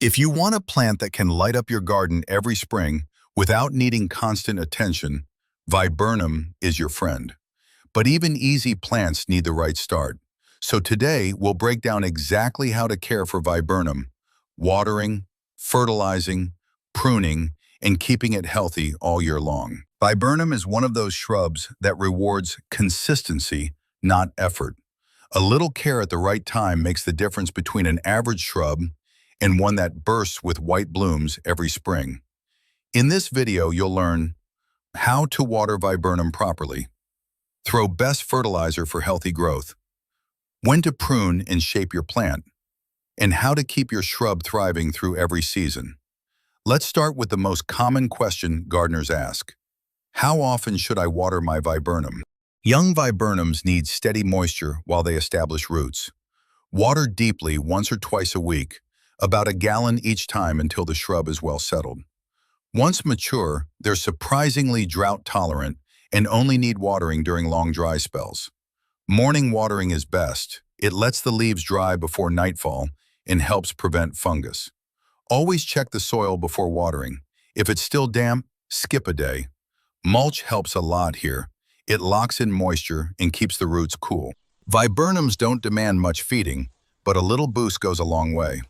If you want a plant that can light up your garden every spring without needing constant attention, viburnum is your friend. But even easy plants need the right start. So today, we'll break down exactly how to care for viburnum, watering, fertilizing, pruning, and keeping it healthy all year long. Viburnum is one of those shrubs that rewards consistency, not effort. A little care at the right time makes the difference between an average shrub and one that bursts with white blooms every spring. In this video, you'll learn how to water viburnum properly, throw best fertilizer for healthy growth, when to prune and shape your plant, and how to keep your shrub thriving through every season. Let's start with the most common question gardeners ask. How often should I water my viburnum? Young viburnums need steady moisture while they establish roots. Water deeply once or twice a week, about a gallon each time until the shrub is well settled. Once mature, they're surprisingly drought tolerant and only need watering during long dry spells. Morning watering is best. It lets the leaves dry before nightfall and helps prevent fungus. Always check the soil before watering. If it's still damp, skip a day. Mulch helps a lot here. It locks in moisture and keeps the roots cool. Viburnums don't demand much feeding, but a little boost goes a long way.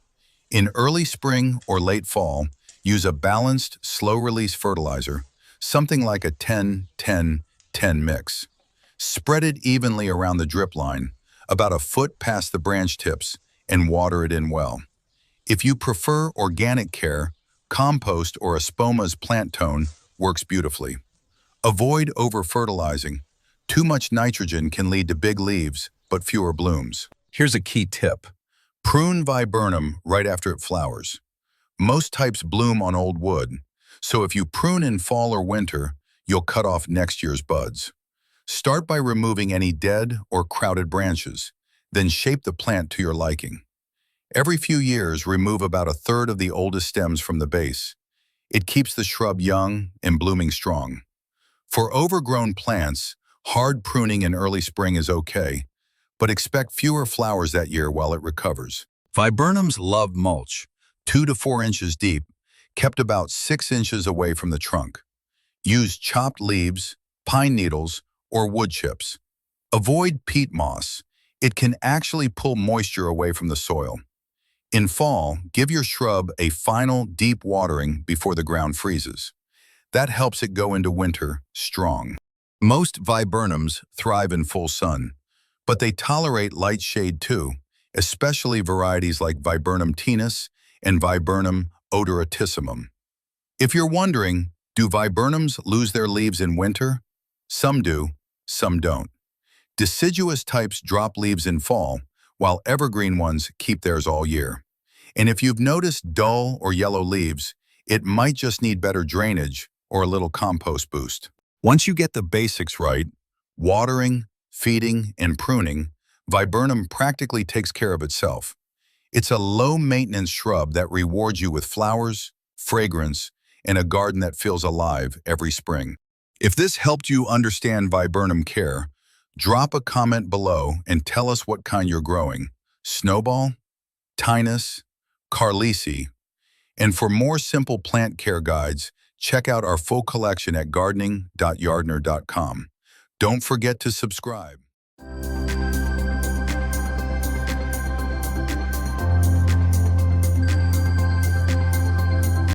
In early spring or late fall, use a balanced, slow-release fertilizer, something like a 10-10-10 mix. Spread it evenly around the drip line, about a foot past the branch tips, and water it in well. If you prefer organic care, compost or a spoma's plant tone works beautifully. Avoid over-fertilizing. Too much nitrogen can lead to big leaves, but fewer blooms. Here's a key tip. Prune viburnum right after it flowers. Most types bloom on old wood, so if you prune in fall or winter, you'll cut off next year's buds. Start by removing any dead or crowded branches, then shape the plant to your liking. Every few years, remove about a third of the oldest stems from the base. It keeps the shrub young and blooming strong. For overgrown plants, hard pruning in early spring is okay, but expect fewer flowers that year while it recovers. Viburnums love mulch, 2 to 4 inches deep, kept about 6 inches away from the trunk. Use chopped leaves, pine needles, or wood chips. Avoid peat moss. It can actually pull moisture away from the soil. In fall, give your shrub a final deep watering before the ground freezes. That helps it go into winter strong. Most viburnums thrive in full sun, but they tolerate light shade too, especially varieties like Viburnum tinus and Viburnum odoratissimum. If you're wondering, do viburnums lose their leaves in winter? Some do, some don't. Deciduous types drop leaves in fall, while evergreen ones keep theirs all year. And if you've noticed dull or yellow leaves, it might just need better drainage or a little compost boost. Once you get the basics right, watering, feeding, and pruning, viburnum practically takes care of itself. It's a low-maintenance shrub that rewards you with flowers, fragrance, and a garden that feels alive every spring. If this helped you understand viburnum care, drop a comment below and tell us what kind you're growing: Snowball, tinus, carlesii. And for more simple plant care guides, check out our full collection at gardening.yardener.com. Don't forget to subscribe.